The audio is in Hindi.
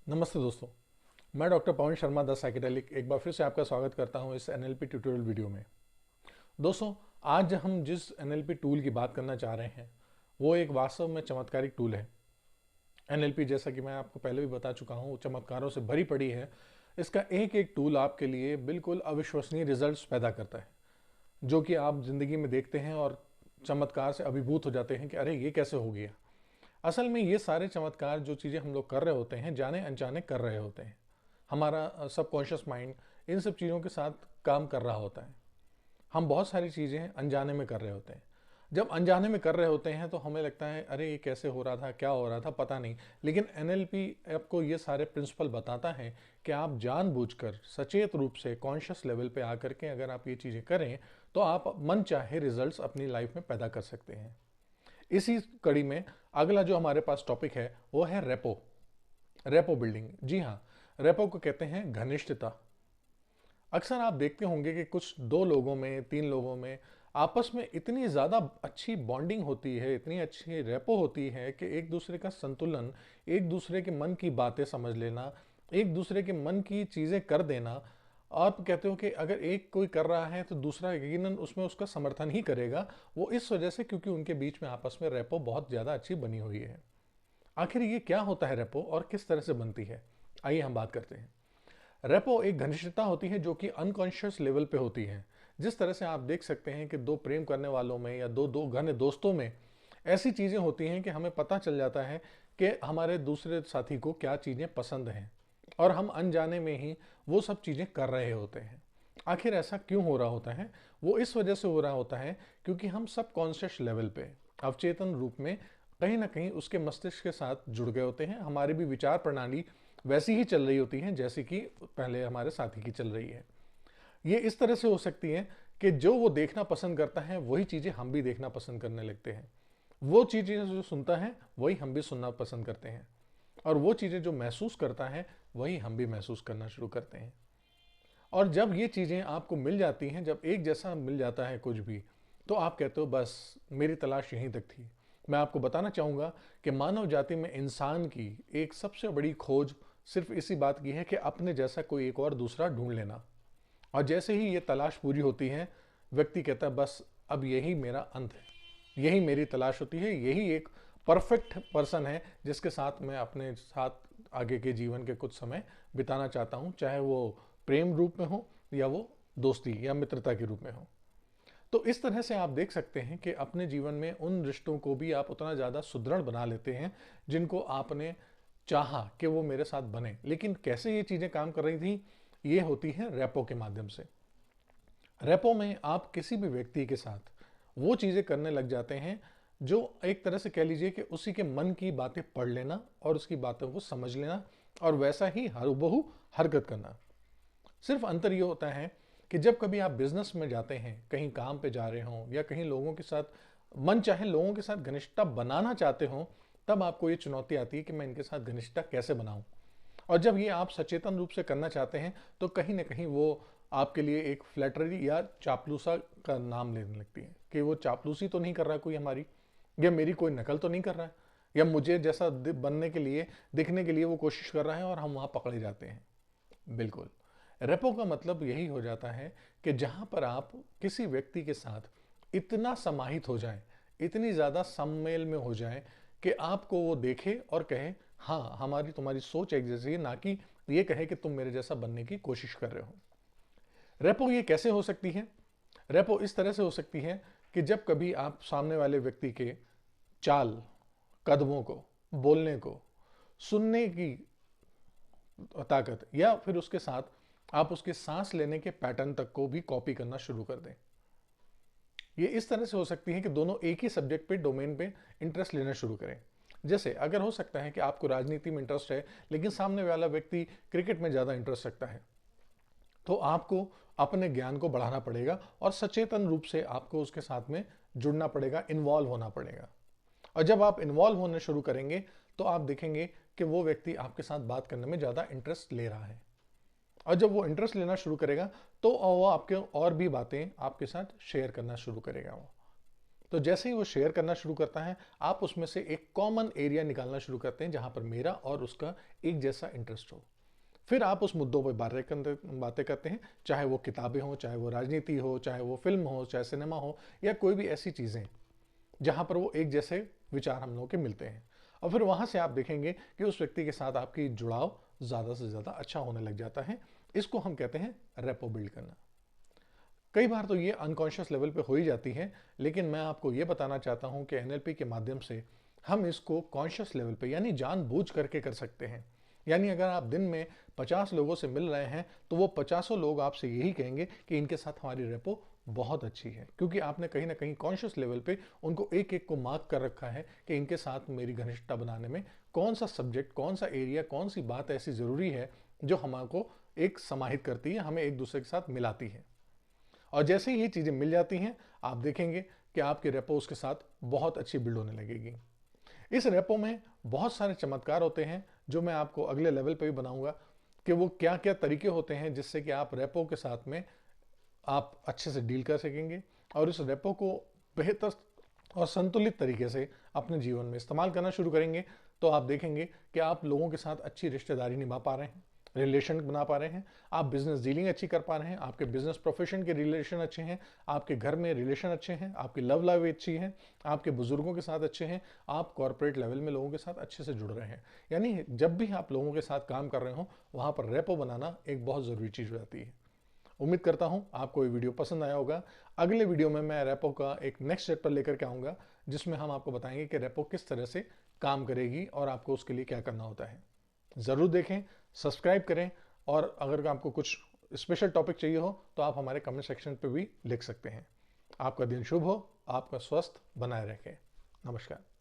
नमस्ते दोस्तों। मैं doctor Pawan Sharma the psychedelic एक बार फिर से आपका स्वागत करता हूं इस एनएलपी ट्यूटोरियल वीडियो में। दोस्तों, आज हम जिस एनएलपी टूल की बात करना चाह रहे हैं वो एक वास्तव में चमत्कारिक टूल है। एनएलपी, जैसा कि मैं आपको पहले भी बता चुका हूं, चमत्कारों से भरी पड़ी है। इसका एक एक टूल आपके लिए बिल्कुल अविश्वसनीय रिजल्ट्स पैदा करता है, जो कि आप जिंदगी में देखते हैं और चमत्कार से अभिभूत हो जाते हैं कि अरे ये कैसे हो गया। असल में ये सारे चमत्कार, जो चीज़ें हम लोग कर रहे होते हैं, जाने अनजाने कर रहे होते हैं। हमारा सबकॉन्शियस माइंड इन सब चीज़ों के साथ काम कर रहा होता है। हम बहुत सारी चीज़ें अनजाने में कर रहे होते हैं। जब अनजाने में कर रहे होते हैं तो हमें लगता है अरे ये कैसे हो रहा था, क्या हो रहा था, पता नहीं। लेकिन एनएलपी आपको ये सारे प्रिंसिपल बताता है कि आप जानबूझकर सचेत रूप से कॉन्शियस लेवल पे आकर के अगर आप ये चीज़ें करें तो आप मन चाहे रिजल्ट्स अपनी लाइफ में पैदा कर सकते हैं। इसी कड़ी में अगला जो हमारे पास टॉपिक है वो है रेपो। रेपो बिल्डिंग, जी हाँ, रेपो को कहते हैं घनिष्ठता। अक्सर आप देखते होंगे कि कुछ दो लोगों में, तीन लोगों में आपस में इतनी ज़्यादा अच्छी बॉन्डिंग होती है, इतनी अच्छी रेपो होती है कि एक दूसरे का संतुलन, एक दूसरे के मन की बातें समझ लेना, एक दूसरे के मन की चीज़ें कर देना। आप कहते हो कि अगर एक कोई कर रहा है तो दूसरा यकीनन उसमें उसका समर्थन ही करेगा। वो इस वजह से क्योंकि उनके बीच में आपस में रेपो बहुत ज़्यादा अच्छी बनी हुई है। आखिर ये क्या होता है रेपो और किस तरह से बनती है, आइए हम बात करते हैं। रेपो एक घनिष्ठता होती है जो कि अनकॉन्शियस लेवल पे होती है। जिस तरह से आप देख सकते हैं कि दो प्रेम करने वालों में या दो दो घने दोस्तों में ऐसी चीज़ें होती हैं कि हमें पता चल जाता है कि हमारे दूसरे साथी को क्या चीज़ें पसंद हैं और हम अनजाने में ही वो सब चीज़ें कर रहे होते हैं। आखिर ऐसा क्यों हो रहा होता है? वो इस वजह से हो रहा होता है क्योंकि हम सब कॉन्शियस लेवल पे, अवचेतन रूप में कहीं ना कहीं उसके मस्तिष्क के साथ जुड़ गए होते हैं। हमारी भी विचार प्रणाली वैसी ही चल रही होती है जैसे कि पहले हमारे साथी की चल रही है। ये इस तरह से हो सकती है कि जो वो देखना पसंद करता है वही चीज़ें हम भी देखना पसंद करने लगते हैं। वो चीज़ें जो सुनता है वही हम भी सुनना पसंद करते हैं, और वो चीज़ें जो महसूस करता है वही हम भी महसूस करना शुरू करते हैं। और जब ये चीज़ें आपको मिल जाती हैं, जब एक जैसा मिल जाता है कुछ भी, तो आप कहते हो बस मेरी तलाश यहीं तक थी। मैं आपको बताना चाहूँगा कि मानव जाति में इंसान की एक सबसे बड़ी खोज सिर्फ इसी बात की है कि अपने जैसा कोई एक और दूसरा ढूंढ लेना। और जैसे ही ये तलाश पूरी होती है, व्यक्ति कहता है बस अब यही मेरा अंत है, यही मेरी तलाश होती है, यही एक परफेक्ट पर्सन है जिसके साथ मैं अपने साथ आगे के जीवन के कुछ समय बिताना चाहता हूँ, चाहे वो प्रेम रूप में हो या वो दोस्ती या मित्रता के रूप में हो। तो इस तरह से आप देख सकते हैं कि अपने जीवन में उन रिश्तों को भी आप उतना ज़्यादा सुदृढ़ बना लेते हैं जिनको आपने चाहा कि वो मेरे साथ बने। लेकिन कैसे ये चीज़ें काम कर रही थी? ये होती है रेपो के माध्यम से। रेपो में आप किसी भी व्यक्ति के साथ वो चीज़ें करने लग जाते हैं जो एक तरह से कह लीजिए कि उसी के मन की बातें पढ़ लेना और उसकी बातों को समझ लेना और वैसा ही हूबहू हरकत करना। सिर्फ अंतर ये होता है कि जब कभी आप बिजनेस में जाते हैं, कहीं काम पे जा रहे हों या कहीं लोगों के साथ मन चाहे लोगों के साथ घनिष्ठता बनाना चाहते हो, तब आपको ये चुनौती आती है कि मैं इनके साथ घनिष्ठता कैसे बनाऊं। और जब ये आप सचेतन रूप से करना चाहते हैं तो कहीं ना कहीं वो आपके लिए एक फ्लैटरी या चापलूसा का नाम लेने लगती है कि वो चापलूसी तो नहीं कर रहा कोई हमारी, या मेरी कोई नकल तो नहीं कर रहा है, या मुझे जैसा बनने के लिए, दिखने के लिए वो कोशिश कर रहा है, और हम वहाँ पकड़े जाते हैं। बिल्कुल। रेपो का मतलब यही हो जाता है कि जहां पर आप किसी व्यक्ति के साथ इतना समाहित हो जाएं, इतनी ज़्यादा सम्मेल में हो जाएं कि आपको वो देखे और कहे हाँ हमारी तुम्हारी सोच एक जैसी है, ना कि ये कहे कि तुम मेरे जैसा बनने की कोशिश कर रहे हो। रेपो ये कैसे हो सकती है? रेपो इस तरह से हो सकती है कि जब कभी आप सामने वाले व्यक्ति के चाल, कदमों को, बोलने को, सुनने की ताकत, या फिर उसके साथ आप उसके सांस लेने के पैटर्न तक को भी कॉपी करना शुरू कर दें। ये इस तरह से हो सकती है कि दोनों एक ही सब्जेक्ट पे, डोमेन पे इंटरेस्ट लेना शुरू करें। जैसे अगर हो सकता है कि आपको राजनीति में इंटरेस्ट है लेकिन सामने वाला व्यक्ति क्रिकेट में ज़्यादा इंटरेस्ट रखता है, तो आपको अपने ज्ञान को बढ़ाना पड़ेगा और सचेतन रूप से आपको उसके साथ में जुड़ना पड़ेगा, इन्वॉल्व होना पड़ेगा। और जब आप इन्वॉल्व होने शुरू करेंगे तो आप देखेंगे कि वो व्यक्ति आपके साथ बात करने में ज़्यादा इंटरेस्ट ले रहा है। और जब वो इंटरेस्ट लेना शुरू करेगा तो वो आपके और भी बातें आपके साथ शेयर करना शुरू करेगा वो। तो जैसे ही वो शेयर करना शुरू करता है, आप उसमें से एक कॉमन एरिया निकालना शुरू करते हैं जहां पर मेरा और उसका एक जैसा इंटरेस्ट हो। फिर आप उस मुद्दों पर बातें करते हैं, चाहे वो किताबें हो, चाहे वो राजनीति हो, चाहे वो फिल्म हो, चाहे सिनेमा हो, या कोई भी ऐसी चीज़ें जहां पर वो एक जैसे विचार हम लोगों के मिलते हैं। और फिर वहां से आप देखेंगे कि उस व्यक्ति के साथ आपकी जुड़ाव ज़्यादा से ज़्यादा अच्छा होने लग जाता है। इसको हम कहते हैं रेपो बिल्ड करना। कई बार तो ये अनकॉन्शियस लेवल पे हो ही जाती है, लेकिन मैं आपको ये बताना चाहता हूँ कि एनएलपी के माध्यम से हम इसको कॉन्शियस लेवल पे यानी जानबूझ करके कर सकते हैं। यानी अगर आप दिन में 50 लोगों से मिल रहे हैं तो वो 50 लोग आपसे यही कहेंगे कि इनके साथ हमारी रेपो बहुत अच्छी है, क्योंकि आपने कहीं ना कहीं कॉन्शियस लेवल पे उनको एक एक को मार्क कर रखा है कि इनके साथ मेरी घनिष्ठता बनाने में कौन सा सब्जेक्ट, कौन सा एरिया, कौन सी बात ऐसी ज़रूरी है जो हमको एक समाहित करती है, हमें एक दूसरे के साथ मिलाती है। और जैसे ही ये चीज़ें मिल जाती हैं, आप देखेंगे कि आपके रेपो उसके साथ बहुत अच्छी बिल्ड होने लगेगी। इस रेपो में बहुत सारे चमत्कार होते हैं जो मैं आपको अगले लेवल पे भी बनाऊंगा कि वो क्या क्या तरीके होते हैं जिससे कि आप रेपो के साथ में आप अच्छे से डील कर सकेंगे और इस रेपो को बेहतर और संतुलित तरीके से अपने जीवन में इस्तेमाल करना शुरू करेंगे। तो आप देखेंगे कि आप लोगों के साथ अच्छी रिश्तेदारी निभा पा रहे हैं, रिलेशन बना पा रहे हैं, आप बिजनेस डीलिंग अच्छी कर पा रहे हैं, आपके बिजनेस प्रोफेशन के रिलेशन अच्छे हैं, आपके घर में रिलेशन अच्छे हैं, आपकी लव लाइफ अच्छी है, आपके बुजुर्गों के साथ अच्छे हैं, आप कॉर्पोरेट लेवल में लोगों के साथ अच्छे से जुड़ रहे हैं। यानी जब भी आप लोगों के साथ काम कर रहे हो, वहाँ पर रेपो बनाना एक बहुत ज़रूरी चीज़ हो जाती है। उम्मीद करता हूँ आपको ये वीडियो पसंद आया होगा। अगले वीडियो में मैं रेपो का एक नेक्स्ट चैप्टर लेकर के आऊँगा जिसमें हम आपको बताएंगे कि रेपो किस तरह से काम करेगी और आपको उसके लिए क्या करना होता है। ज़रूर देखें, सब्सक्राइब करें, और अगर आपको कुछ स्पेशल टॉपिक चाहिए हो तो आप हमारे कमेंट सेक्शन पे भी लिख सकते हैं। आपका दिन शुभ हो, आपका स्वस्थ बनाए रखें। नमस्कार।